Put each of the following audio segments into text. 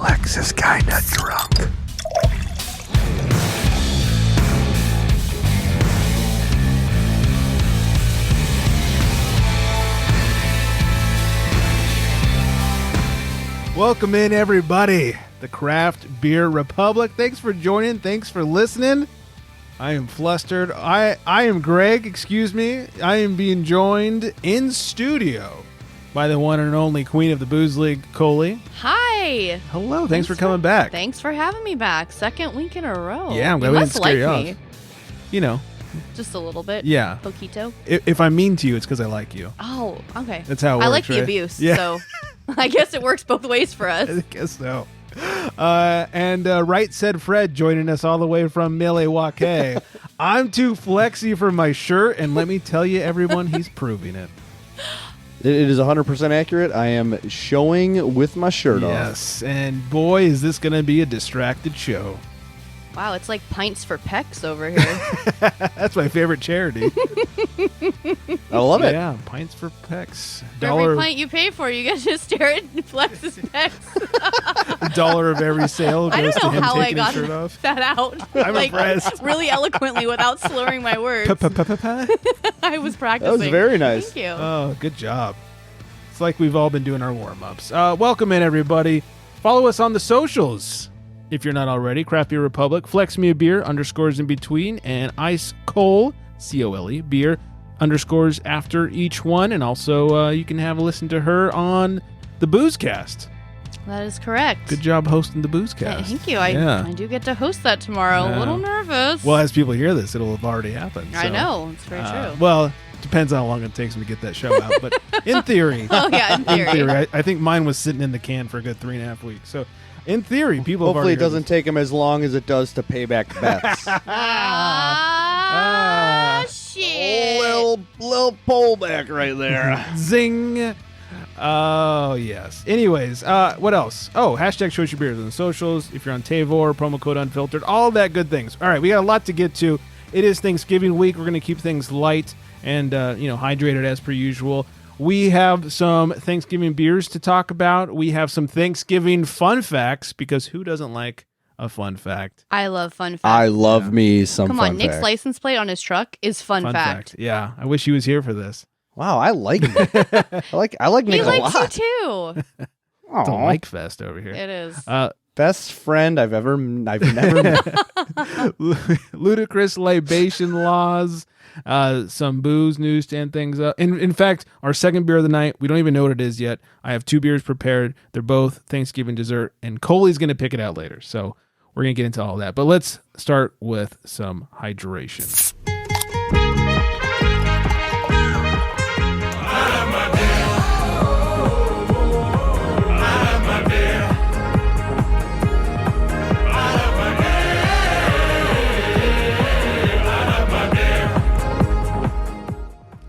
Flex is kinda drunk. Welcome in, everybody. The Craft Beer Republic. Thanks for joining. Thanks for listening. I am flustered. I am Greg, excuse me. I am being joined in studio by the one and only queen of the Booze League, Coley. Hi. Hello. Thanks for coming back. Thanks for having me back. Second week in a row. Yeah, I'm glad we didn't scare you off. Me. You know. Just a little bit. Yeah. Poquito. If I'm mean to you, it's because I like you. Oh, okay. That's how it works, I like the right? abuse, yeah. so I guess it works both ways for us. I guess so. And Right Said Fred joining us all the way from Milwaukee. I'm too flexy for my shirt, and let me tell you, everyone, he's proving it. It is 100% accurate. I am showing with my shirt off. Yes, and boy, is this going to be a distracted show. Wow, it's like pints for pecs over here. That's my favorite charity. I love it. Yeah, pints for pecs. For every pint you pay for, you get to stare at Flex's pecs. $1 of every sale goes I don't to know him how I taking his got shirt off. that out. I'm like, impressed. Really eloquently without slurring my words. I was practicing. That was very nice. Thank you. Oh, good job. It's like we've all been doing our warm-ups. Welcome in, everybody. Follow us on the socials. If you're not already, Craft Beer Republic, Flex Me a Beer, _ in between, and Ice Cole, C-O-L-E, beer, _ after each one. And also, you can have a listen to her on the Boozecast. That is correct. Good job hosting the Boozecast. Thank you. I do get to host that tomorrow. A little nervous. Well, as people hear this, it'll have already happened. I know. It's very true. Well, depends on how long it takes me to get that show out. But in theory. Oh, yeah, in theory. I think mine was sitting in the can for a good 3.5 weeks. So, in theory, people have Hopefully already it doesn't take them as long as it does to pay back bets. Shit. Little pullback right there. Zing. Oh, yes. Anyways, what else? Oh, hashtag Show Your Beers on the socials. If you're on Tavor, promo code Unfiltered, all that good things. All right, we got a lot to get to. It is Thanksgiving week. We're going to keep things light and, hydrated as per usual. We have some Thanksgiving beers to talk about. We have some Thanksgiving fun facts, because who doesn't like a fun fact? I love fun facts. I love me some Come fun on, Nick's fact. license plate on his truck is fun fact. Yeah, I wish he was here for this. Wow, I like it. I like Nick He a likes lot. you too. It's a like fest over here. It is. Best friend I've never met. Ludicrous libation laws, some booze newsstand things. In fact, our second beer of the night, we don't even know what it is yet. I have 2 beers prepared. They're both Thanksgiving dessert, and Coley's going to pick it out later. So we're going to get into all that. But let's start with some hydration.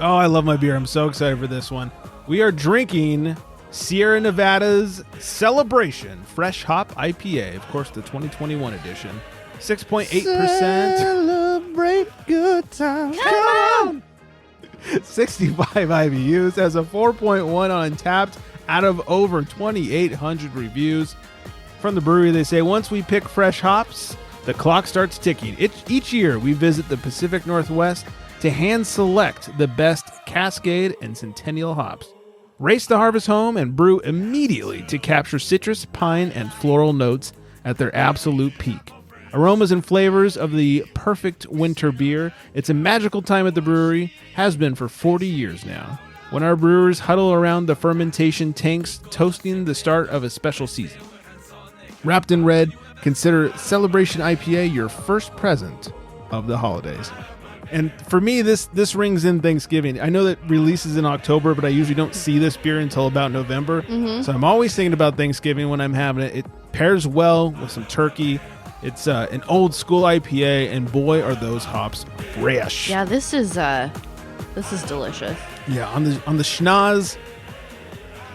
Oh, I love my beer. I'm so excited for this one. We are drinking Sierra Nevada's Celebration Fresh Hop IPA. Of course, the 2021 edition. 6.8%. Celebrate good times. Come on. 65 IBUs. Has a 4.1 on Untapped out of over 2,800 reviews. From the brewery, they say, once we pick fresh hops, the clock starts ticking. Each year, we visit the Pacific Northwest to hand select the best Cascade and Centennial hops. Race the harvest home and brew immediately to capture citrus, pine, and floral notes at their absolute peak. Aromas and flavors of the perfect winter beer. It's a magical time at the brewery, has been for 40 years now. When our brewers huddle around the fermentation tanks, toasting the start of a special season. Wrapped in red, consider Celebration IPA your first present of the holidays. And for me, this rings in Thanksgiving. I know that releases in October, but I usually don't see this beer until about November. Mm-hmm. So I'm always thinking about Thanksgiving when I'm having it. It pairs well with some turkey. It's an old school IPA, and boy, are those hops fresh. Yeah, this is delicious. Yeah, on the schnoz,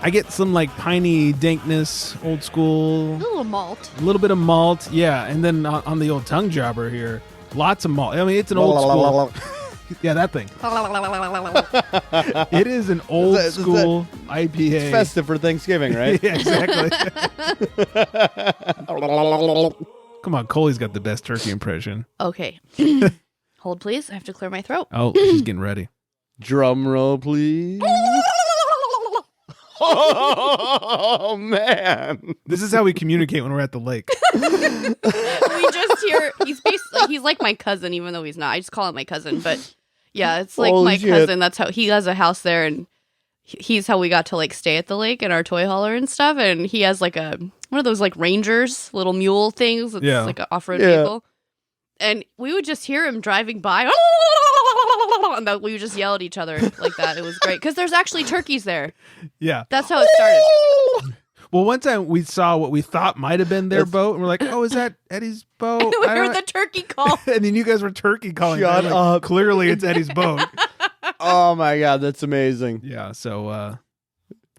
I get some like piney dankness, old school. A little malt. A little bit of malt, yeah. And then on the old tongue jobber here, lots of malt. I mean, it's an old school. Yeah, that thing. It is an old school IPA. It's festive for Thanksgiving, right? Yeah, exactly. Come on, Coley's got the best turkey impression. Okay. Hold, please. I have to clear my throat. Oh, she's getting ready. Drum roll, please. Oh, man. This is how we communicate when we're at the lake. We just hear he's like my cousin, even though he's not. I just call him my cousin, but yeah, it's like Holy my shit. cousin. That's how he has a house there, and he's how we got to like stay at the lake in our toy hauler and stuff. And he has like one of those like Rangers little mule things. It's like an off-road vehicle, and we would just hear him driving by. And we would just yell at each other like that. It was great because there's actually turkeys there. Yeah. That's how it started. Well, one time we saw what we thought might have been their boat, and we're like, "Oh, is that Eddie's boat?" We heard the turkey call. And then you guys were turkey calling. Shut like, up. Clearly, it's Eddie's boat. Oh, my God. That's amazing. Yeah. So,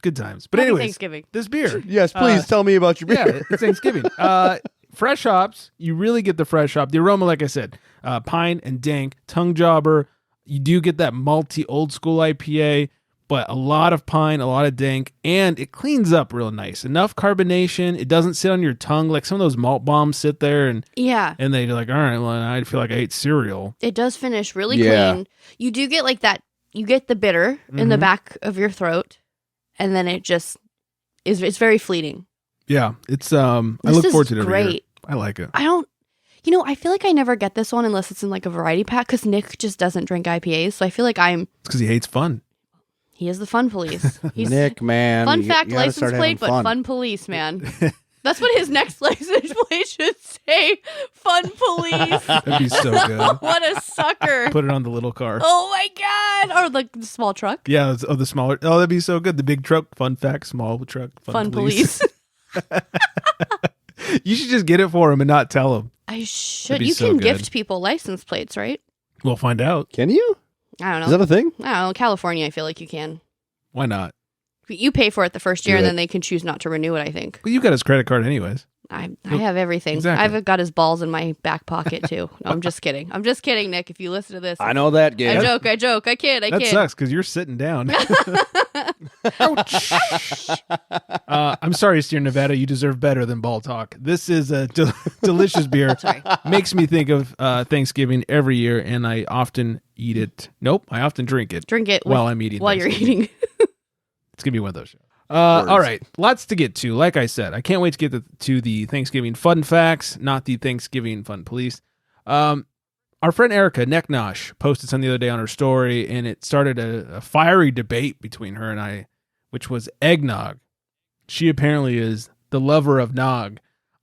good times. But Happy anyways, Thanksgiving. this beer. Yes, please tell me about your beer. Yeah, it's Thanksgiving. Fresh hops. You really get the fresh hop. The aroma, like I said, pine and dank, tongue jobber. You do get that malty old school IPA, but a lot of pine, a lot of dank, and it cleans up real nice. Enough carbonation. It doesn't sit on your tongue like some of those malt bombs sit there and they're like, all right, well, I feel like I ate cereal. It does finish really clean. You do get like that. You get the bitter in the back of your throat, and then it just is. It's very fleeting. Yeah, it's. I look forward to it every year. Great. I like it. I don't. I feel like I never get this one unless it's in like a variety pack because Nick just doesn't drink IPAs. So I feel like It's because he hates fun. He is the fun police. He's Nick, man. fun fact, you gotta license start plate, having but fun police, man. That's what his next license plate should say. Fun police. That'd be so good. What a sucker. Put it on the little car. Oh my God. Or the small truck. Yeah, the smaller. Oh, that'd be so good. The big truck, fun fact, small truck, Fun police. You should just get it for him and not tell him. I should. be You so can good. gift people license plates, right? We'll find out. Can you? I don't know. Is that a thing? I don't know. California, I feel like you can. Why not? You pay for it the first year, Do and it. then they can choose not to renew it, I think. Well, you got his credit card anyways. I have everything. Exactly. I've got his balls in my back pocket, too. No, I'm just kidding. I'm just kidding, Nick, if you listen to this. I know that game. I joke. I kid. That sucks because you're sitting down. Ouch. I'm sorry, Sierra Nevada. You deserve better than ball talk. This is a delicious beer. Sorry. Makes me think of Thanksgiving every year, and I often eat it. Nope, I often drink it. Drink it while I'm eating. While you're eating. It's going to be one of those shows. All right, lots to get to. Like I said, I can't wait to get to the Thanksgiving fun facts, not the Thanksgiving fun police. Our friend Erica Necknosh posted something the other day on her story, and it started a fiery debate between her and I, which was eggnog. She apparently is the lover of nog.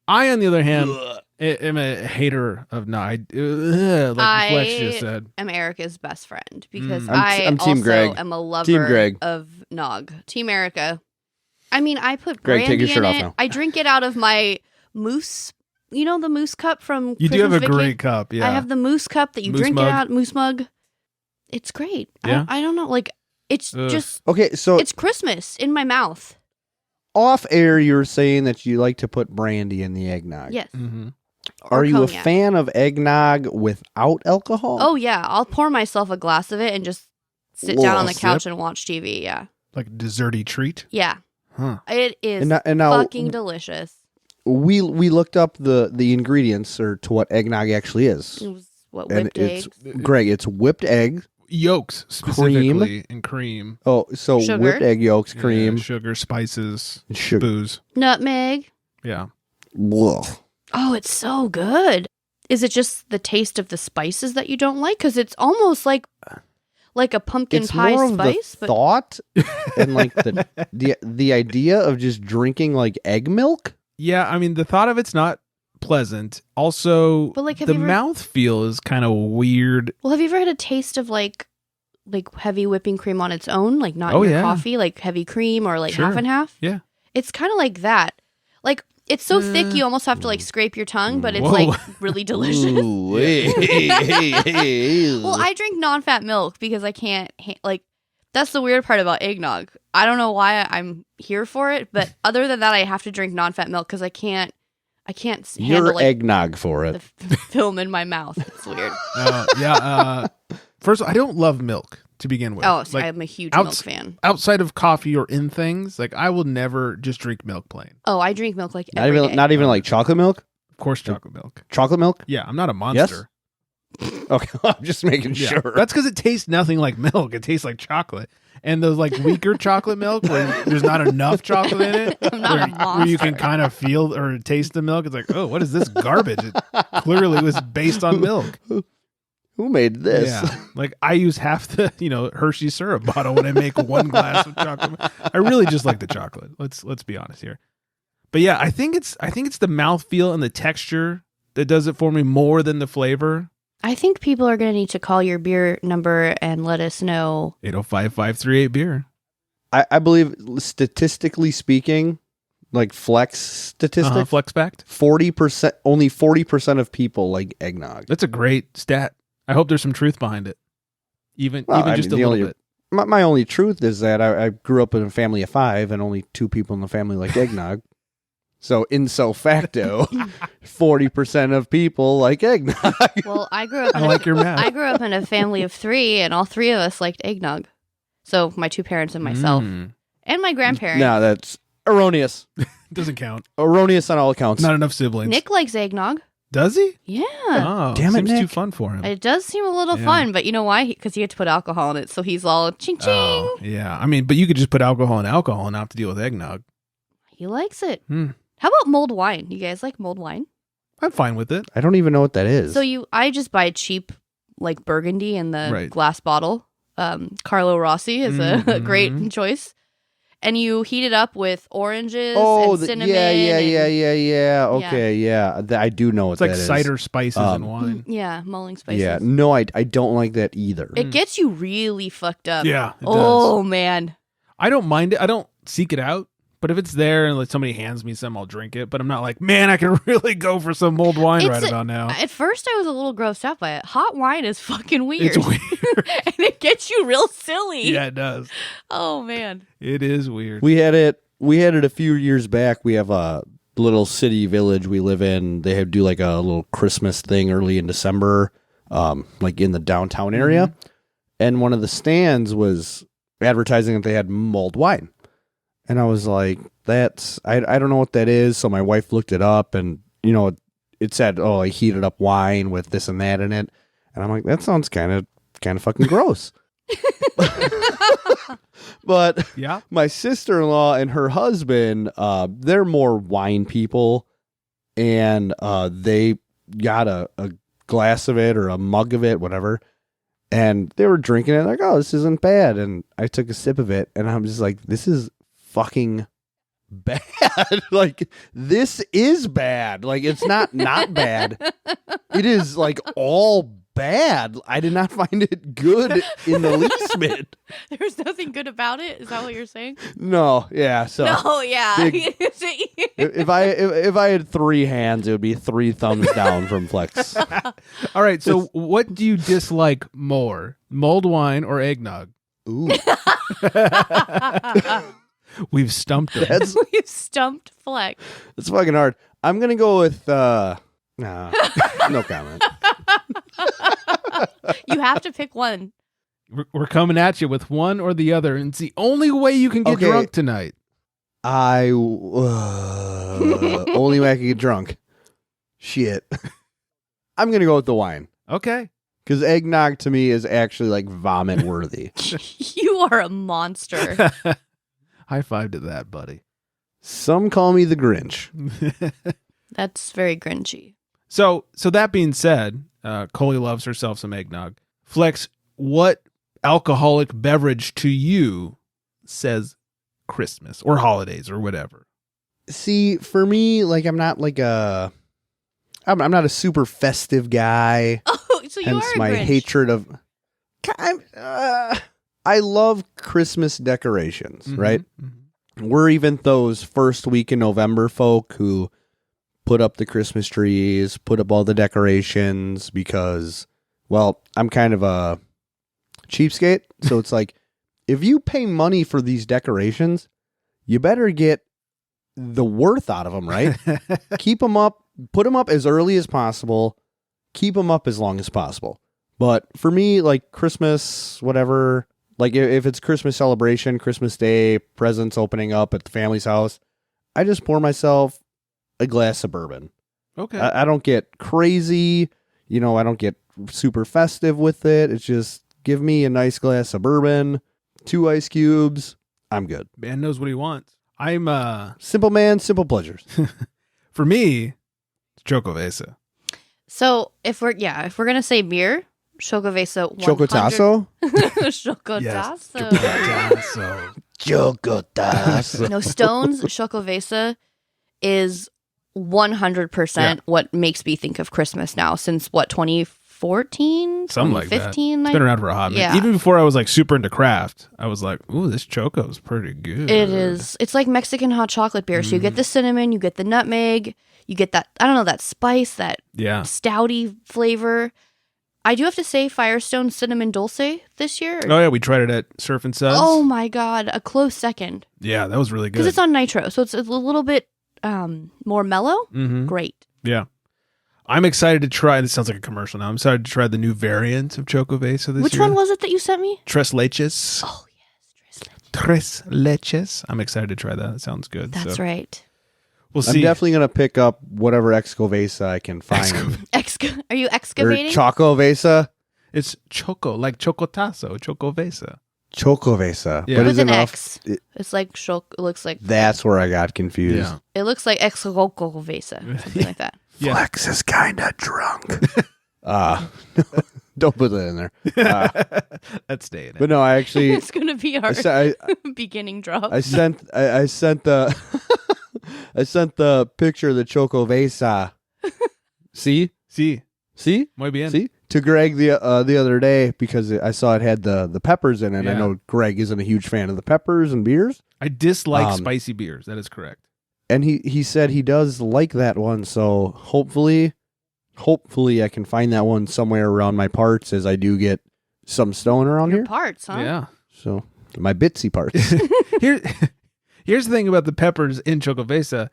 I, on the other hand, am a hater of nog. Like Flex just said. I'm Erica's best friend because I'm Team also Greg. am a lover Team Greg. of nog. Team Erica. I mean, I put Greg, take brandy your shirt in off it. now. I drink it out of my moose. You know the moose cup from You do have a Christmas great Vicky? cup, yeah. I have the moose cup that you Moose drink mug. it out. Moose mug. It's great. Yeah? I don't know. Like, it's Ugh. just, Okay, so it's Christmas in my mouth. off air, you were saying that you like to put brandy in the eggnog. Yes. Mm-hmm. Are Or you a cognac. fan of eggnog without alcohol? Oh, yeah. I'll pour myself a glass of it and just sit down on the Sip? couch and watch TV. Yeah. Like a desserty treat? Yeah. Huh. It is And now fucking delicious. we looked up the ingredients or to what eggnog actually is. It was, what, And whipped it's eggs? Greg, it's whipped egg. Yolks, specifically, and cream. Oh, so Sugar. whipped egg yolks, cream, Yeah, sugar, spices, and sugar. booze. Nutmeg. Yeah. Ugh. Oh, it's so good. Is it just the taste of the spices that you don't like? Because it's almost like a pumpkin It's pie more of spice. the thought and like the idea of just drinking like egg milk. Yeah, I mean, the thought of it's not pleasant. Also, But, like, have the you ever- mouthfeel is kind of weird. Well, have you ever had a taste of like heavy whipping cream on its own? Like not Oh, in your yeah. coffee, like heavy cream or like Sure. half and half? Yeah. It's kind of like that. Like it's so thick you almost have to like scrape your tongue, but it's Whoa. like really delicious. Ooh, hey. Well, I drink non-fat milk because I can't like that's the weird part about eggnog. I don't know why I'm here for it, but other than that, I have to drink non-fat milk because I can't handle You're like eggnog for the it. film in my mouth. It's weird. Yeah. First of all, I don't love milk to begin with. Oh, so I'm a huge milk fan. Outside of coffee or in things, like I will never just drink milk plain. Oh, I drink milk like every day. Not even like chocolate milk? Of course, chocolate milk. Chocolate milk? Yeah, I'm not a monster. Yes? Okay, I'm just making sure. That's because it tastes nothing like milk. It tastes like chocolate. And those like weaker chocolate milk where there's not enough chocolate in it, I'm not a monster. where you can kind of feel or taste the milk. It's like, oh, what is this garbage? It clearly was based on milk. Who made this? Yeah, like I use half the Hershey syrup bottle when I make one glass of chocolate. I really just like the chocolate. Let's be honest here. But yeah, I think it's the mouthfeel and the texture that does it for me more than the flavor. I think people are going to need to call your beer number and let us know. 805-538-BEER. I believe, statistically speaking, like flex statistics, flex fact, 40%, only 40% of people like eggnog. That's a great stat. I hope there's some truth behind it. Even just a little bit. My only truth is that I grew up in a family of 5 and only 2 people in the family like eggnog. So, ipso facto, 40% of people like eggnog. Well, I grew up. I like your math. I grew up in a family of 3, and all 3 of us liked eggnog. So, my 2 parents and myself, and my grandparents. No, that's erroneous. Doesn't count. Erroneous on all accounts. Not enough siblings. Nick likes eggnog. Does he? Yeah. Oh, damn it, seems Nick. too fun for him. It does seem a little fun, but you know why? Because you have to put alcohol in it, so he's all ching ching. Oh, yeah. I mean, but you could just put alcohol in alcohol and not have to deal with eggnog. He likes it. How about mulled wine? You guys like mulled wine? I'm fine with it. I don't even know what that is. So I just buy cheap, like Burgundy in the glass bottle. Carlo Rossi is a great choice. And you heat it up with oranges and cinnamon. Yeah. Okay, yeah. I do know what it's like that is. Cider spices and wine. Yeah, mulling spices. Yeah, no, I don't like that either. It gets you really fucked up. Yeah, it oh, does. Man. I don't mind it. I don't seek it out. But if it's there and like somebody hands me some, I'll drink it. But I'm not like, man, I can really go for some mulled wine right about now. At first, I was a little grossed out by it. Hot wine is fucking weird. It's weird. And it gets you real silly. Yeah, it does. Oh, man. It is weird. We had it a few years back. We have a little city village we live in. They do like a little Christmas thing early in December, like in the downtown area. And one of the stands was advertising that they had mulled wine. And I was like, I don't know what that is. So my wife looked it up and, it said, oh, I heated up wine with this and that in it. And I'm like, that sounds kind of fucking gross. But yeah, my sister-in-law and her husband, they're more wine people. And they got a glass of it or a mug of it, whatever. And they were drinking it like, oh, this isn't bad. And I took a sip of it and I'm just like, this is fucking bad. Like, this is bad. Like, it's not bad. It is like all bad. I did not find it good in the least bit. There's nothing good about it? Is that what you're saying? No, yeah. So no, yeah. if I had 3 hands, it would be 3 thumbs down from Flex. All right. So what do you dislike more, mulled wine or eggnog? Ooh. We've stumped him. We've stumped Flex. It's fucking hard. I'm gonna go with no comment. You have to pick one. We're coming at you with one or the other, and it's the only way you can get drunk tonight. Only way I can get drunk. Shit. I'm gonna go with the wine. Okay. Because eggnog to me is actually like vomit worthy. You are a monster. High five to that, buddy. Some call me the Grinch. That's very grinchy. So that being said, Coley loves herself some eggnog. Flex, what alcoholic beverage to you says Christmas or holidays or whatever? See, for me, like I'm not a super festive guy. Oh, so you hence are a my Grinch. Hatred of. I love Christmas decorations, right? Mm-hmm. We're even those first week in November folk who put up the Christmas trees, put up all the decorations because, well, I'm kind of a cheapskate. So it's like, if you pay money for these decorations, you better get the worth out of them, right? Keep them up, put them up as early as possible, keep them up as long as possible. But for me, like Christmas, whatever, like if it's Christmas celebration, Christmas Day, presents opening up at the family's house, I just pour myself a glass of bourbon. Okay. I don't get crazy, I don't get super festive with it. It's just give me a nice glass of bourbon, 2 ice cubes. I'm good. Man knows what he wants. I'm simple man, simple pleasures. For me, it's Chocovesa. So if we're gonna say beer, Chocovesa 100. Chocotazo. Chocotazo. No, Stone's Chocovesa is 100% what makes me think of Christmas now. Since 2014, something like that. 2015. It's been around for a hot minute. Yeah. Even before I was like super into craft, I was like, "Ooh, this Choco's pretty good." It is. It's like Mexican hot chocolate beer. So you get the cinnamon, you get the nutmeg, you get that, I don't know, that spice, that stouty flavor. I do have to say Firestone Cinnamon Dulce this year. Oh, yeah. We tried it at Surf and Suds. Oh, my God. A close second. Yeah, that was really good. Because it's on nitro. So it's a little bit more mellow. Mm-hmm. Great. Yeah. I'm excited to try. This sounds like a commercial now. I'm excited to try the new variant of Chocovesa this year. Which one was it that you sent me? Tres Leches. Oh, yes. Tres Leches. I'm excited to try that. It sounds good. That's right. We'll see. I'm definitely going to pick up whatever Excovesa I can find. Are you excavating? Or Chocovesa? It's Choco, like Chocotazo, Chocovesa. Chocovesa. Yeah. But With is an enough? X. It's like it looks like That's where I got confused. Yeah. it looks like Excocovesa, something like that. Yeah. Flex is kind of drunk. Don't put that in there. That's staying in. But no, I actually It's gonna be our I beginning drop. sent the I sent the picture of the Chocovesa. See? Muy bien. See? To Greg the other day because I saw it had the peppers in it. Yeah. I know Greg isn't a huge fan of the peppers and beers. I dislike spicy beers. That is correct. And he said he does like that one, so hopefully I can find that one somewhere around my parts as I do get some stone around Your here. parts, huh? Yeah. So my bitsy parts. Here's the thing about the peppers in Chocovesa.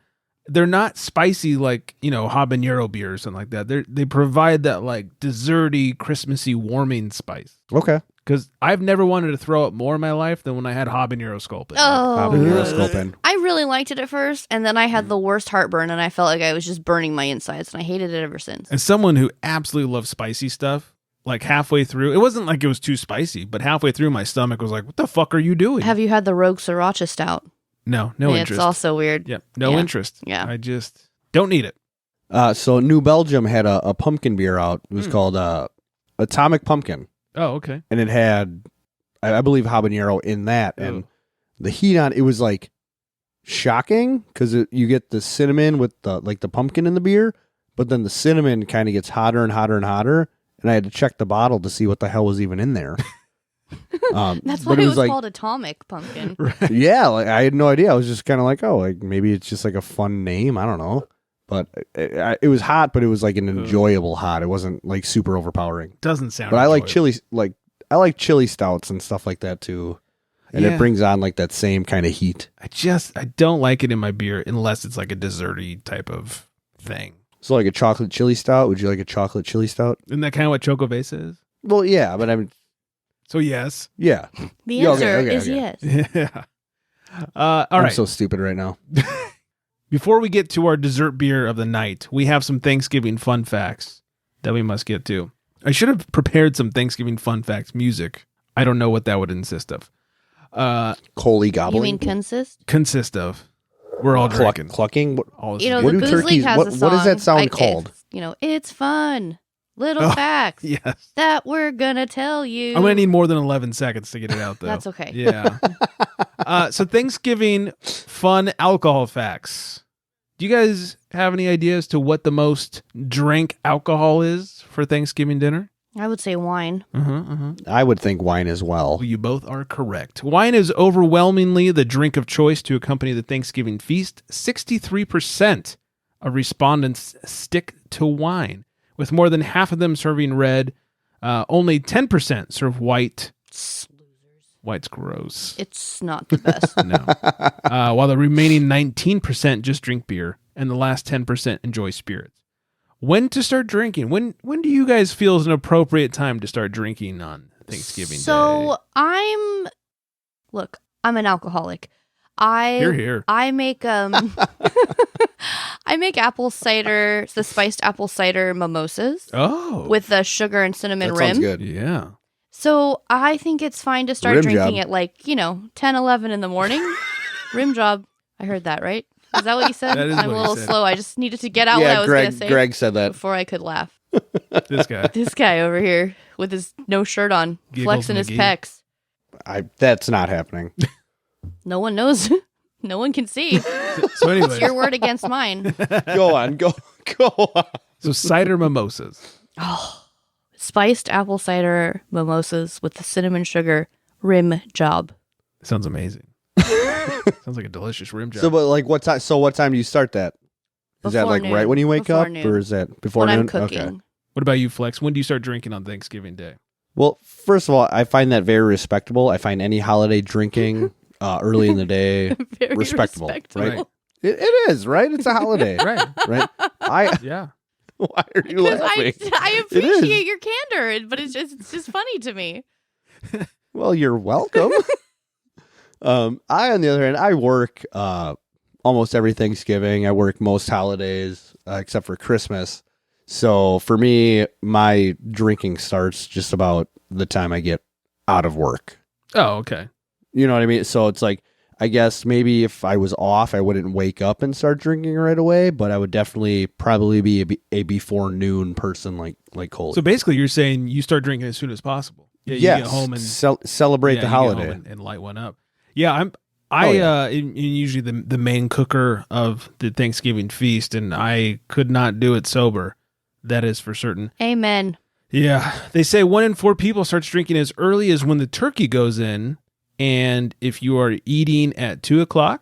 They're not spicy like, habanero beer or something like that. They provide that like desserty, Christmassy, warming spice. Okay. Because I've never wanted to throw up more in my life than when I had habanero sculpin. Oh, Habanero sculpin. I really liked it at first, and then I had the worst heartburn, and I felt like I was just burning my insides, and I hated it ever since. As someone who absolutely loves spicy stuff, like halfway through, it wasn't like it was too spicy, but halfway through my stomach was like, what the fuck are you doing? Have you had the Rogue Sriracha Stout? No interest. It's also weird. Yeah, no interest. Yeah. I just don't need it. So New Belgium had a pumpkin beer out. It was called Atomic Pumpkin. Oh, okay. And it had, I believe, habanero in that. And the heat on it was like shocking because you get the cinnamon with the pumpkin in the beer, but then the cinnamon kind of gets hotter and hotter and hotter. And I had to check the bottle to see what the hell was even in there. That's why it was called Atomic Pumpkin. Right. Yeah, like I had no idea. I was just kind of like, oh, like maybe it's just like a fun name. I don't know. But it was hot, but it was like an enjoyable hot. It wasn't like super overpowering. Doesn't sound. But I like enjoyable. chili, I like chili stouts and stuff like that too. And it brings on like that same kind of heat. I don't like it in my beer unless it's like a desserty type of thing. So like a chocolate chili stout. Would you like a chocolate chili stout? Isn't that kind of what Chocovesa is? Well, yeah, but I mean, So yes. yeah. The Yeah, answer okay. is yes. Yeah. All I'm right. so stupid right now. Before we get to our dessert beer of the night, we have some Thanksgiving fun facts that we must get to. I should have prepared some Thanksgiving fun facts music. I don't know what that would insist of. Coley gobbling. You mean consist? Consist of. We're all drinking. Clucking? What, All this You know, is What the do Booze turkeys- League has what- a what song. does that sound called? It's fun. Little facts yes. that we're gonna tell you. I'm going to need more than 11 seconds to get it out, though. That's okay. Yeah. So Thanksgiving fun alcohol facts. Do you guys have any ideas to what the most drank alcohol is for Thanksgiving dinner? I would say wine. I would think wine as well. Well, you both are correct. Wine is overwhelmingly the drink of choice to accompany the Thanksgiving feast. 63% of respondents stick to wine, with more than half of them serving red. Only 10% serve white. White's gross. It's not the best. No. While the remaining 19% just drink beer, and the last 10% enjoy spirits. When to start drinking? When do you guys feel is an appropriate time to start drinking on Thanksgiving Day? So I'm an alcoholic. Here. I make I make apple cider, the spiced apple cider mimosas. Oh, with the sugar and cinnamon That rim. sounds good. yeah. So I think it's fine to start Rim drinking job. at like 10, 11 in the morning. Rim job. I heard that right. Is that what you said? That is I'm what a he little said. slow. I just needed to get out what I was going to say Greg said that. before I could laugh. This guy. This guy over here with his no shirt on, Giggles flexing his McGee. pecs. That's not happening. No one knows. No one can see. So anyway, It's your word against mine. Go on. so cider mimosas. Oh, spiced apple cider mimosas with the cinnamon sugar rim job. Sounds amazing. Sounds like a delicious rim job. So, but like, what time? So, what time do you start that? Is that Before like noon. right when you wake Before up, noon. or is that before When noon? I'm cooking. Okay. What about you, Flex? When do you start drinking on Thanksgiving Day? Well, first of all, I find that very respectable. I find any holiday drinking early in the day Very respectable, respectable. right? It is, right? It's a holiday, Right. right? Yeah. Why are you Because laughing? I It is. appreciate your candor, but it's just funny to me. Well, you're welcome. I, on the other hand, I work almost every Thanksgiving. I work most holidays except for Christmas. So for me, my drinking starts just about the time I get out of work. Oh, okay. You know what I mean? So it's like, I guess maybe if I was off, I wouldn't wake up and start drinking right away, but I would definitely probably be a before noon person like Coley. So basically, you're saying you start drinking as soon as possible. Yeah, you yes, get home and celebrate the you get holiday. home and light one up. Yeah, I'm usually the main cooker of the Thanksgiving feast, and I could not do it sober. That is for certain. Amen. Yeah, they say 1 in 4 people starts drinking as early as when the turkey goes in, and if you are eating at 2:00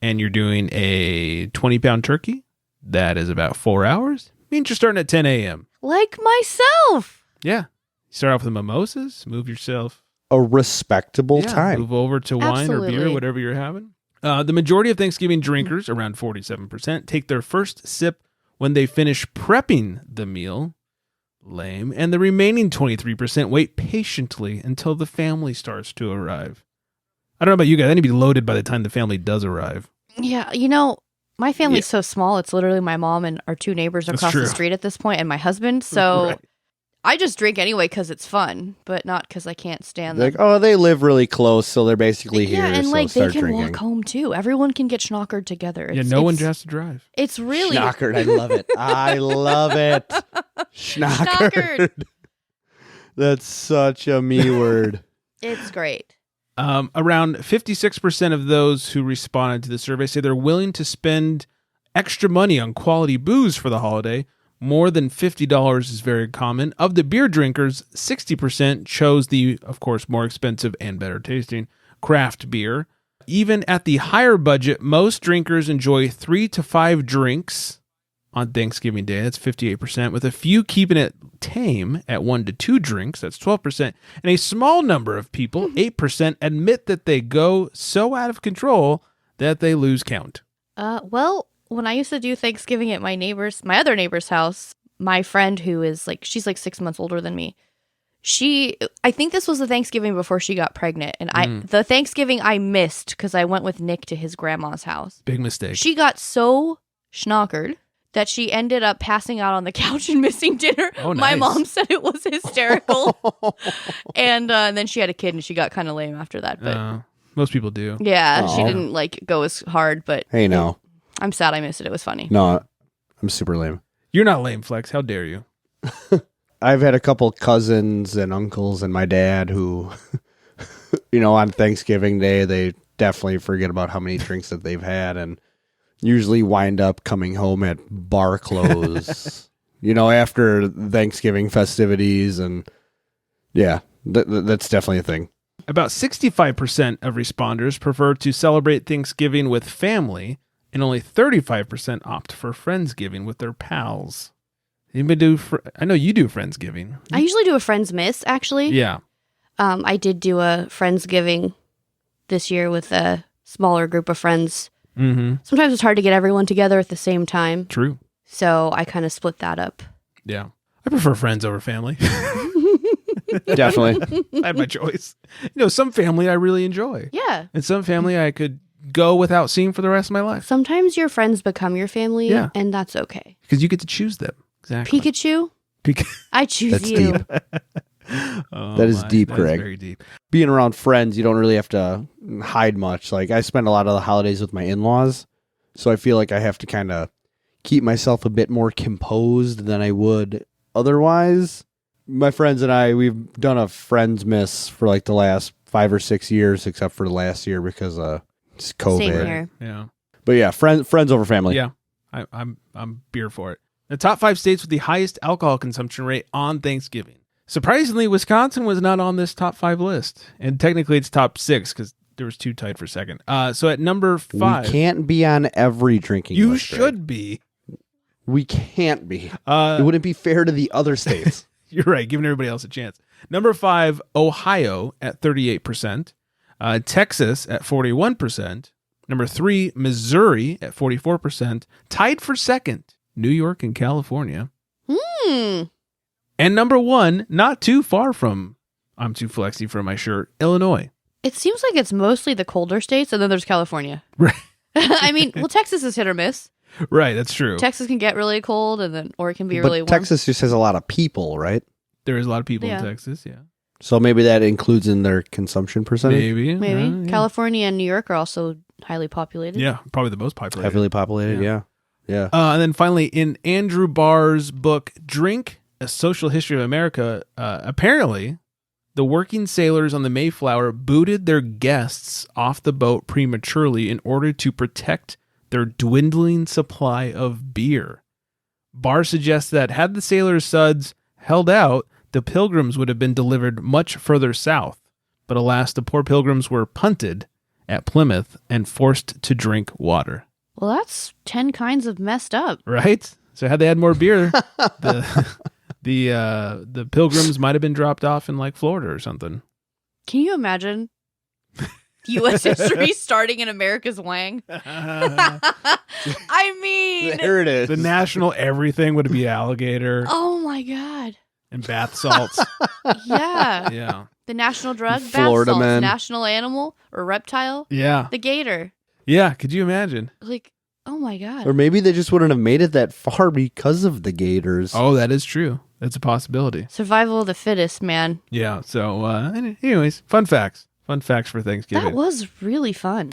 and you're doing a 20-pound turkey, that is about 4 hours. Means you're starting at 10 a.m. Like myself. Yeah, start off with the mimosas, move yourself. A respectable time. Move over to wine or beer, Absolutely. whatever you're having. The majority of Thanksgiving drinkers, around 47%, take their first sip when they finish prepping the meal. Lame. And the remaining 23% wait patiently until the family starts to arrive. I don't know about you guys. I need to be loaded by the time the family does arrive. Yeah, my family's so small. It's literally my mom and our 2 neighbors That's across true. the street at this point, and my husband. So Right. I just drink anyway because it's fun, but not because I can't stand Like, them. oh, they live really close, so they're basically here. Yeah, and so like they start can drinking. walk home too. Everyone can get schnockered together. Yeah, no one has to drive. It's really Schnockered, I love it. I love it. Schnockered. Schnockered. That's such a me word. It's great. Around 56% of those who responded to the survey say they're willing to spend extra money on quality booze for the holiday. More than $50 is very common. Of the beer drinkers, 60% chose the, of course, more expensive and better tasting craft beer. Even at the higher budget, most drinkers enjoy 3 to 5 drinks on Thanksgiving Day. That's 58%, with a few keeping it tame at 1 to 2 drinks. That's 12%. And a small number of people, 8%, admit that they go so out of control that they lose count. Well, when I used to do Thanksgiving at my other neighbor's house, my friend who is she's 6 months older than me. I think this was the Thanksgiving before she got pregnant. And the Thanksgiving I missed because I went with Nick to his grandma's house. Big mistake. She got so schnockered that she ended up passing out on the couch and missing dinner. Oh, My nice. mom said it was hysterical. And then she had a kid and she got kind of lame after that. But Most people do. yeah, she Aw. didn't go as hard. But Hey, no. I'm sad I missed it. It was funny. No, I'm super lame. You're not lame, Flex. How dare you? I've had a couple cousins and uncles and my dad who, on Thanksgiving Day, they definitely forget about how many drinks that they've had and usually wind up coming home at bar close, after Thanksgiving festivities. And yeah, that's definitely a thing. About 65% of responders prefer to celebrate Thanksgiving with family, and only 35% opt for Friendsgiving with their pals. Anybody I know you do Friendsgiving. I usually do a Friends Miss, actually. Yeah. I did do a Friendsgiving this year with a smaller group of friends. Mm-hmm. Sometimes it's hard to get everyone together at the same time. True. So I kind of split that up. Yeah. I prefer friends over family. Definitely. I had my choice. Some family I really enjoy. Yeah. And some family I could go without seeing for the rest of my life. Sometimes your friends become your family, and that's okay. Because you get to choose them. Exactly. Pikachu? I choose That's you. deep. That is deep, Greg. Very deep. Being around friends, you don't really have to hide much. Like, I spend a lot of the holidays with my in-laws, so I feel like I have to kind of keep myself a bit more composed than I would otherwise. My friends and I, we've done a friends miss for like the last 5 or 6 years, except for the last year because of COVID. Same here. Yeah. But yeah, friends over family. Yeah. I'm beer for it. The top 5 states with the highest alcohol consumption rate on Thanksgiving. Surprisingly, Wisconsin was not on this top 5 list. And technically it's top 6 because there was 2 tied for second. So at number 5. We can't be on every drinking You list, should be. We can't be. It wouldn't be fair to the other states. You're right, giving everybody else a chance. Number 5, Ohio at 38%. Texas at 41%. Number 3, Missouri at 44%. Tied for second, New York and California. And number 1, not too far from, I'm too flexy for my shirt, Illinois. It seems like it's mostly the colder states, and then there's California. Right. I mean, Texas is hit or miss. Right, that's true. Texas can get really cold, or it can be really warm. Texas just has a lot of people, right? There is a lot of people in Texas, yeah. So maybe that includes in their consumption percentage? Maybe. Yeah. California and New York are also highly populated. Yeah, probably the most populated. Heavily populated, yeah. And then finally, in Andrew Barr's book, Drink, A Social History of America, apparently the working sailors on the Mayflower booted their guests off the boat prematurely in order to protect their dwindling supply of beer. Barr suggests that had the sailors' suds held out, the pilgrims would have been delivered much further south. But alas, the poor pilgrims were punted at Plymouth and forced to drink water. Well, that's 10 kinds of messed up. Right? So had they had more beer, the pilgrims might have been dropped off in like Florida or something. Can you imagine U.S. history starting in America's Wang? I mean, there it is. The national everything would be alligator. Oh my God. And bath salts. Yeah. Yeah. The national drug, Florida bath salts. man. National animal or reptile. Yeah. The gator. Yeah. Could you imagine? Like, oh my God. Or maybe they just wouldn't have made it that far because of the gators. Oh, that is true. That's a possibility. Survival of the fittest, man. Yeah. So, anyways, fun facts. Fun facts for Thanksgiving. That was really fun.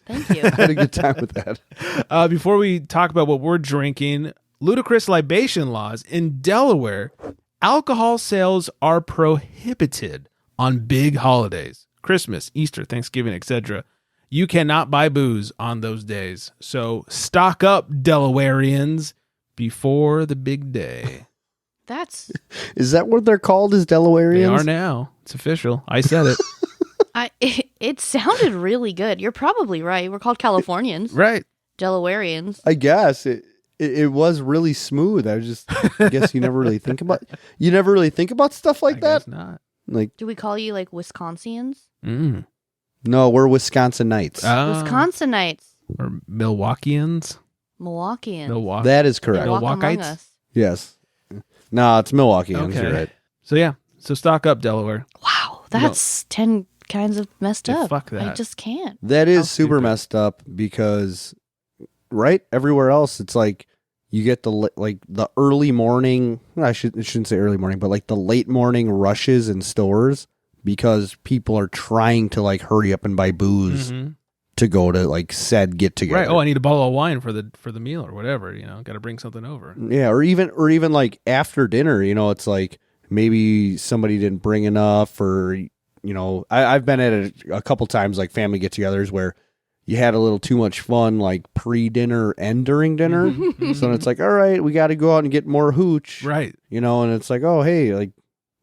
Thank you. I had a good time with that. Before we talk about what we're drinking, ludicrous libation laws in Delaware, alcohol sales are prohibited on big holidays, Christmas, Easter, Thanksgiving, etc. You cannot buy booze on those days. So stock up, Delawareans, before the big day. Is that what they're called, as Delawareans? They are now. It's official. I said it. It sounded really good. You're probably right. We're called Californians. Right. Delawareans. I guess it was really smooth. I guess you never really think about stuff like that. Guess not. Like, do we call you like Wisconsians? No, we're Wisconsinites. Wisconsinites. Or Milwaukeeans. Milwaukeeans. Milwaukee. That is correct. Milwaukeeites. Yes. No, it's Milwaukeeans. Okay. You're right. So yeah. So stock up, Delaware. Wow, that's 10 kinds of messed up. Fuck that. I just can't. That is super messed up because, right, everywhere else it's like you get the early morning. I shouldn't say early morning, but like the late morning rushes in stores because people are trying to like hurry up and buy booze to go to like said get together. Right. Oh, I need a bottle of wine for the meal or whatever. Got to bring something over. Yeah, or even like after dinner. It's like maybe somebody didn't bring enough, or I've been at it a couple times, like family get-togethers where you had a little too much fun, like pre-dinner and during dinner. So it's like, all right, we got to go out and get more hooch, right? And it's like, oh hey, like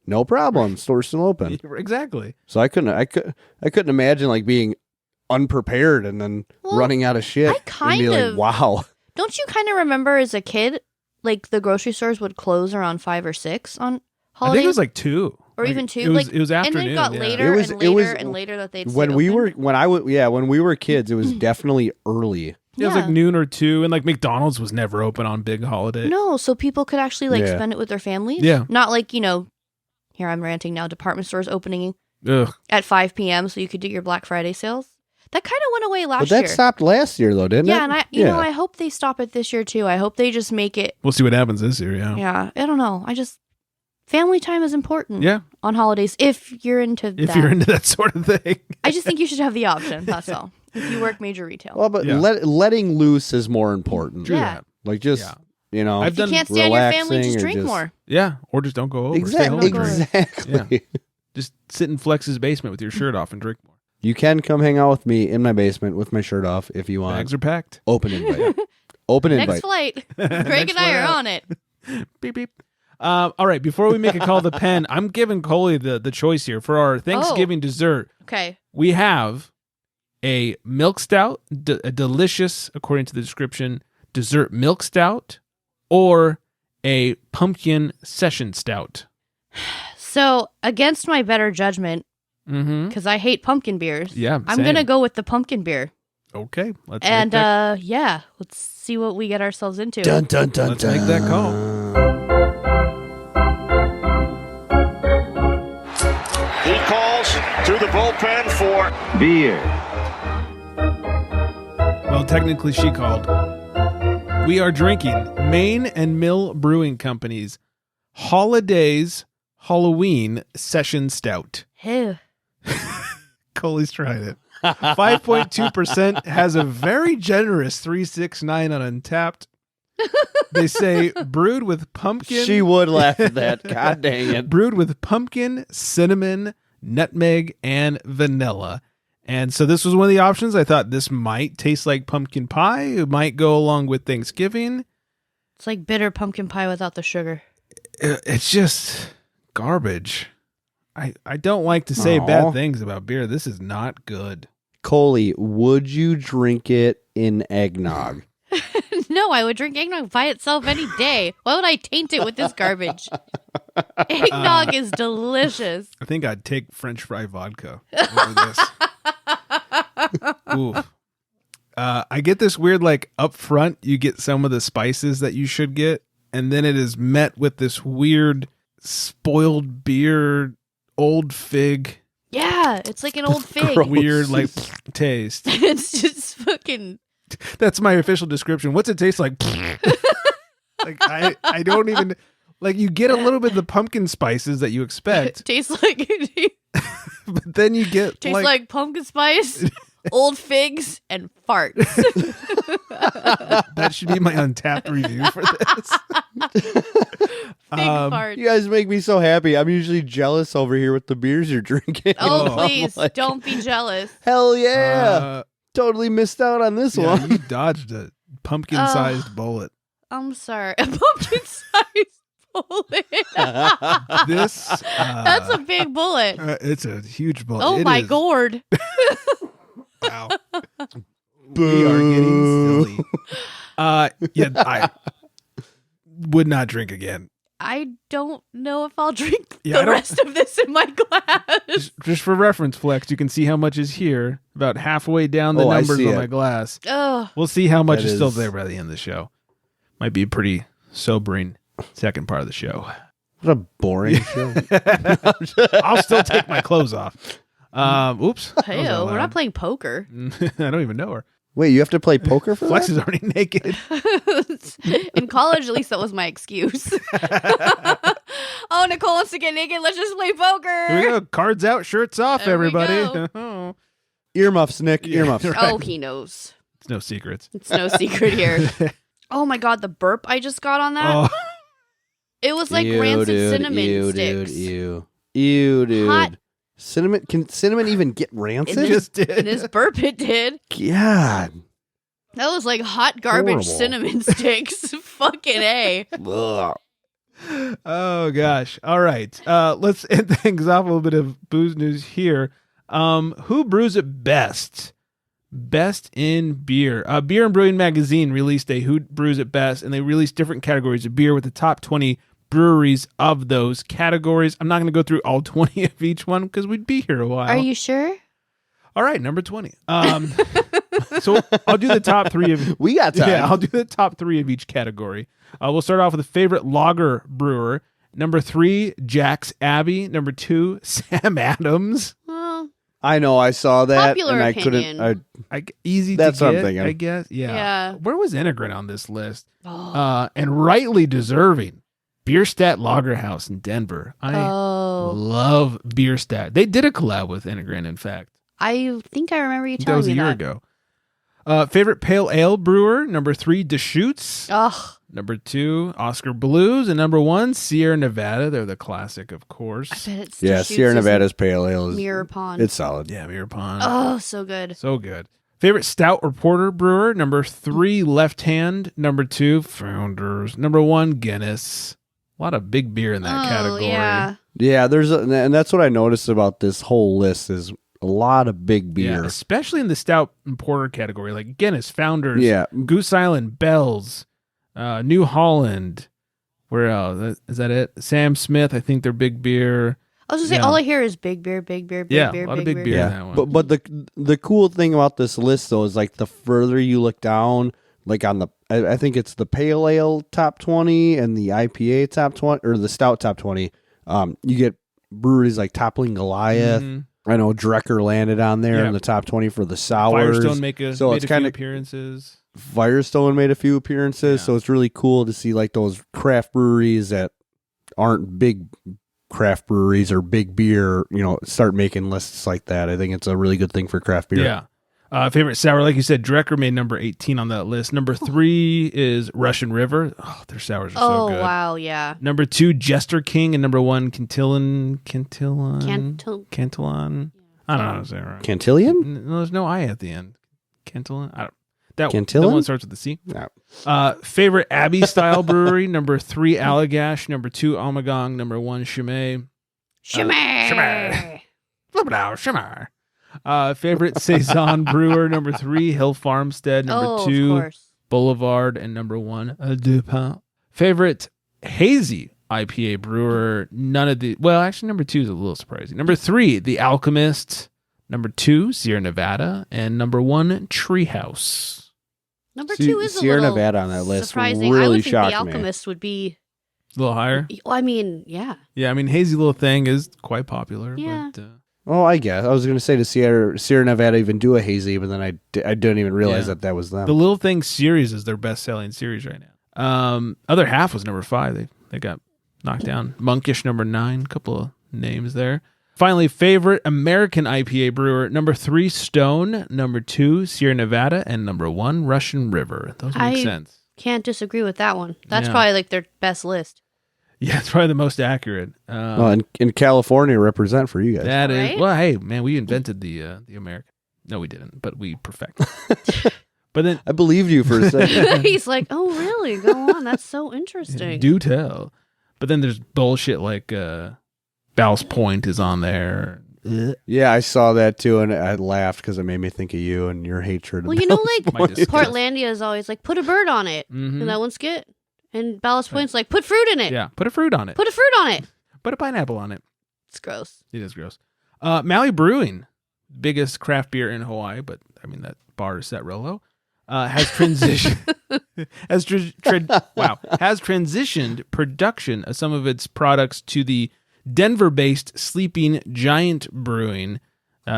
no problem, store's still open. Exactly. So I couldn't imagine like being unprepared and then running out of shit. I and be like, wow. Don't you kind of remember as a kid, like the grocery stores would close around 5 or 6 on holidays? I think it was like 2. Or like, even 2. It was afternoon. And then it got later and later that they'd when we were kids, it was definitely early. It was like noon or 2, and like McDonald's was never open on big holiday. No, so people could actually like spend it with their families. Yeah. Not like, here I'm ranting now, department stores opening Ugh. at 5 p.m. so you could do your Black Friday sales. That kind of went away last year. year. But that stopped last year, though, didn't it? Yeah, and I hope they stop it this year, too. I hope they just make it. We'll see what happens this year, yeah. Yeah, I don't know. Family time is important. Yeah. On holidays, if you're into that. If you're into that sort of thing. I just think you should have the option, that's all. If you work major retail. Well, but letting loose is more important. True that. Like just, if you can't stand your family, just drink more. Yeah, or just don't go over. Exactly. Yeah. Just sit in Flex's basement with your shirt off and drink more. You can come hang out with me in my basement with my shirt off if you want. Bags are packed. Open invite. Open invite. Next flight. Greg and I are on it. Beep, beep. All right, before we make a call to the pen, I'm giving Coley the choice here. For our Thanksgiving dessert, okay, we have a milk stout, a delicious, according to the description, dessert milk stout, or a pumpkin session stout. So, against my better judgment, because I hate pumpkin beers, I'm going to go with the pumpkin beer. Okay. Let's see what we get ourselves into. Dun, dun, dun, let's make that call. He calls through the bullpen for beer. Well, technically she called. We are drinking Main and Mill Brewing Company's HoliDaze Halloween Session Stout. Ew. Coley's tried it. 5.2%, has a very generous 3.69 on Untapped. They say brewed with pumpkin. She would laugh at that. God dang it. Brewed with pumpkin, cinnamon, nutmeg, and vanilla. And so this was one of the options. I thought this might taste like pumpkin pie. It might go along with Thanksgiving. It's like bitter pumpkin pie without the sugar. It's just garbage. I don't like to say bad things about beer. This is not good. Coley, would you drink it in eggnog? No, I would drink eggnog by itself any day. Why would I taint it with this garbage? Eggnog is delicious. I think I'd take French fry vodka over this. Oof. I get this weird, like, up front, you get some of the spices that you should get, and then it is met with this weird spoiled beer, old fig. Yeah, it's like an old fig. Weird, like, taste. It's just fucking... That's my official description. What's it taste like? Like, I don't even... Like, you get a little bit of the pumpkin spices that you expect. Tastes like... But then you get... Tastes like pumpkin spice, old figs, and farts. That should be my Untapped review for this. Big farts. You guys make me so happy. I'm usually jealous over here with the beers you're drinking. Oh, please, don't be jealous. Hell yeah. Totally missed out on this one. You dodged a pumpkin-sized bullet. I'm sorry. A pumpkin-sized bullet. This... That's a big bullet. It's a huge bullet. Oh, my gourd. Wow. We are getting silly. I would not drink again. I don't know if I'll drink the rest of this in my glass. Just for reference, Flex, you can see how much is here. About halfway down the numbers on my glass. Oh. We'll see how much is still there by the end of the show. Might be a pretty sobering second part of the show. What a boring show. I'll still take my clothes off. Oops. Hey, we're not playing poker. I don't even know her. Wait, you have to play poker for Flex that? is already naked. In college, at least that was my excuse. Oh, Nicole wants to get naked. Let's just play poker. Here we go. Cards out, shirts off, There we everybody. go. Earmuffs, Nick. Earmuffs. Right. Oh, he knows. It's no secrets. It's no secret here. Oh my God, the burp I just got on that. Oh. It was like rancid cinnamon sticks. Ew, dude. Hot. Cinnamon? Can cinnamon even get rancid? It just did. In his burp, it did. God. That was like hot garbage Horrible. cinnamon sticks. Fucking A. Ugh. Oh gosh. All right. Let's end things off. A little bit of booze news here. Who brews it best? Best in beer. Beer and Brewing magazine released a Who Brews It Best, and they released different categories of beer with the top 20 breweries of those categories. I'm not going to go through all 20 of each one because we'd be here a while. Are you sure? All right, number 20. So I'll do the top three of We got time. Yeah, I'll do the top three of each category. We'll start off with the favorite lager brewer. Number 3, Jack's Abbey. Number 2, Sam Adams. Well, I know, I saw that, Popular and I opinion. couldn't. Easy That's to what I'm get, thinking. I guess. Yeah. Where was Integrin on this list? oh. And rightly deserving. Bierstadt Lagerhouse in Denver. I love Bierstadt. They did a collab with Integrin, in fact. I think I remember you That telling was me a year that. ago. Favorite pale ale brewer. Number 3, Deschutes. Oh, Number 2, Oscar Blues. And number 1, Sierra Nevada. They're the classic, of I course. bet it's Yeah, Deschutes Sierra is Nevada's pale ale is Mirror Pond. it's solid. Yeah, Beer Pond. Oh, so good. So good. Favorite stout or porter brewer. Number 3, Left Hand. Number 2, Founders. Number 1, Guinness. A lot of big beer in that category. Yeah. Yeah, and that's what I noticed about this whole list is a lot of big beer. Yeah, especially in the stout and porter category, like Guinness, Founders, Yeah. Goose Island, Bell's, New Holland. Where else? Is that it? Sam Smith, I think they're big beer. I was gonna say, Yeah. all I hear is big beer, big beer, big Yeah, beer, a lot of big big beer. beer. Yeah, that one. but the cool thing about this list though is like the further you look down, like on the I think it's the pale ale top 20 and the IPA top 20 or the stout top 20. You get breweries like Toppling Goliath. Mhm. I know Drecker landed on there Yeah. in the top 20 for the sours. Firestone made so a it's few kind of appearances. Firestone made a few appearances, Yeah. so it's really cool to see like those craft breweries that aren't big craft breweries or big beer, start making lists like that. I think it's a really good thing for craft beer. Yeah. Favorite sour, like you said, Drecker made number 18 on that list. Number 3 is Russian River. Oh, their sours are so good. Wow, yeah. Number 2, Jester King, and number 1, Cantillon. I don't know how to say it right. Cantillon? No, there's no I at the end. Cantillon. That Cantillon? one starts with the C. No. Favorite Abbey style brewery. Number 3, Allagash. Number 2, Ommegang. Number 1, Chimay. Shimmer. Chimay. Favorite Saison brewer. Number 3, Hill Farmstead. Number Of 2, course. Boulevard. And number 1, Dupin. Favorite hazy IPA brewer. None of the. Well, actually, number 2 is a little surprising. Number 3, The Alchemist. Number 2, Sierra Nevada. And number 1, Treehouse. Number 2 is Sierra a little Nevada on that list surprising. really I would think shocked The me. Alchemist would be. A little higher. Well, I mean, yeah. Yeah, I mean, hazy little thing is quite popular. Yeah. But, Oh, I guess. I was going to say, does Sierra Nevada even do a hazy, but then I didn't even realize Yeah. that was them. the Little Thing series is their best-selling series right now. Other half was number 5. They got knocked down. Monkish number 9. Couple of names there. Finally, favorite American IPA brewer. Number 3, Stone. Number 2, Sierra Nevada. And number 1, Russian River. Those make sense. Can't disagree with that one. That's Yeah. probably like their best list. Yeah, it's probably the most accurate. Well, in California, represent for you guys. That is, Right? well, hey, man, we invented the American. No, we didn't, but we perfected it. But then, I believed you for a second. He's like, oh, really? Go on. That's so interesting. do tell. But then there's bullshit like Ballast Point is on there. Yeah, I saw that too, and I laughed because it made me think of you and your hatred. Well, of you know, Ballast My Point. disgust. Portlandia is always like, put a bird on it. Mhm. And that one's skit. And Ballast Point's like, put fruit in it. Yeah, put a fruit on it. Put a fruit on it. Put a pineapple on it. It's gross. It is gross. Maui Brewing, biggest craft beer in Hawaii, but I mean that bar is set real low. Has transitioned has transitioned production of some of its products to the Denver-based Sleeping Giant Brewing.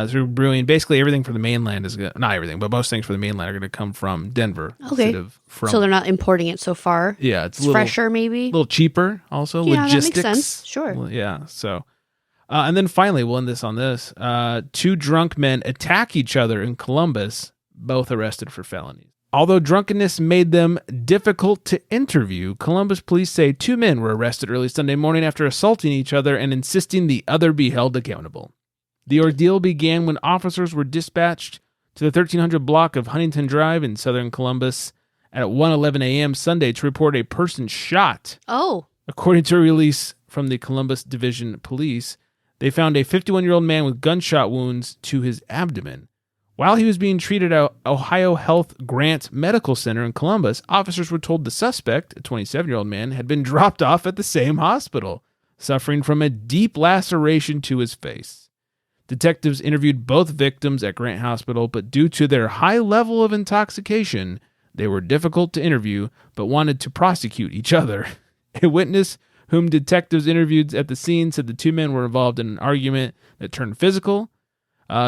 Through brewing, basically everything for the mainland is not everything, but most things for the mainland are going to come from Denver. Okay. Instead of from, So they're not importing it so far. yeah, it's It's a little, fresher, maybe. little cheaper. Also, Yeah, that makes logistics. sense. Sure. Well, yeah. So, and then finally, we'll end this on this. 2 drunk men attack each other in Columbus, both arrested for felonies. Although drunkenness made them difficult to interview, Columbus police say 2 men were arrested early Sunday morning after assaulting each other and insisting the other be held accountable. The ordeal began when officers were dispatched to the 1300 block of Huntington Drive in southern Columbus at 1:11 a.m. Sunday to report a person shot. Oh. According to a release from the Columbus Division Police, they found a 51-year-old man with gunshot wounds to his abdomen. While he was being treated at Ohio Health Grant Medical Center in Columbus, officers were told the suspect, a 27-year-old man, had been dropped off at the same hospital, suffering from a deep laceration to his face. Detectives interviewed both victims at Grant Hospital, but due to their high level of intoxication, they were difficult to interview, but wanted to prosecute each other. A witness whom detectives interviewed at the scene said the two men were involved in an argument that turned physical.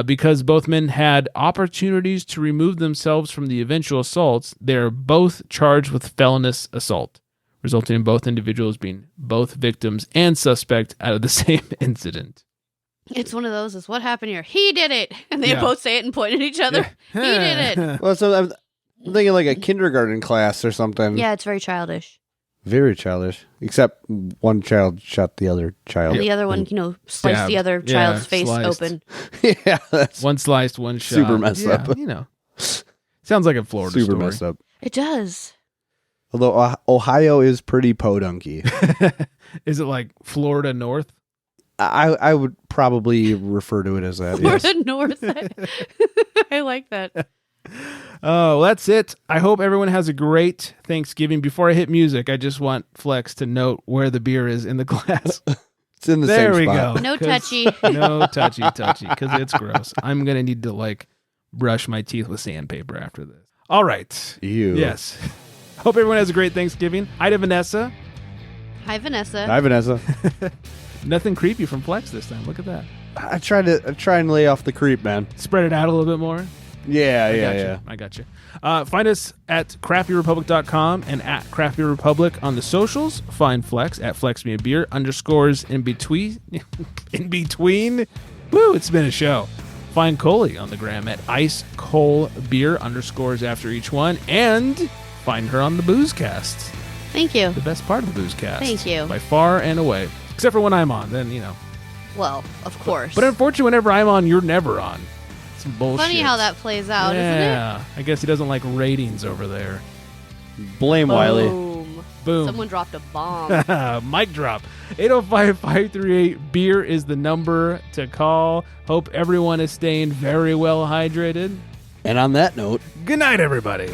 Because both men had opportunities to remove themselves from the eventual assaults, they are both charged with felonious assault, resulting in both individuals being both victims and suspect out of the same incident. It's one of those, is what happened here? He did it! And they both say it and point at each other. Yeah. He did it! Well, so I'm thinking like a kindergarten class or something. Yeah, it's very childish. Very childish. Except one child shot the other child. And the other one, sliced the other child's face open. Yeah. One sliced, one shot. Super messed up. Sounds like a Florida Super story. Messed up. It does. Although Ohio is pretty podunky. Is it like Florida North? I would probably refer to it as that. Florida North. I like that. Oh, that's it. I hope everyone has a great Thanksgiving. Before I hit music, I just want Flex to note where the beer is in the glass. It's in the same spot. There we go. No touchy. No touchy, because it's gross. I'm going to need to brush my teeth with sandpaper after this. All right. Ew. Yes. Hope everyone has a great Thanksgiving. Hi to Vanessa. Hi, Vanessa. Hi, Vanessa. Nothing creepy from Flex this time. Look at that. I try and lay off the creep, man. Spread it out a little bit more. Yeah. I got you. Find us at craftbeerrepublic.com and at craftbeerrepublic on the socials. Find Flex at flexmeabeer _ in between. In between. Woo, it's been a show. Find Coley on the gram at icecolebeer _ after each one. And find her on the Boozecast. Thank you. The best part of the Boozecast. Thank you. By far and away. Except for when I'm on, then, Well, of course. But unfortunately, whenever I'm on, you're never on. Some bullshit. Funny how that plays out, isn't it? Yeah. I guess he doesn't like ratings over there. Blame Wiley. Boom. Someone dropped a bomb. Mic drop. 805-538-BEER is the number to call. Hope everyone is staying very well hydrated. And on that note, good night, everybody.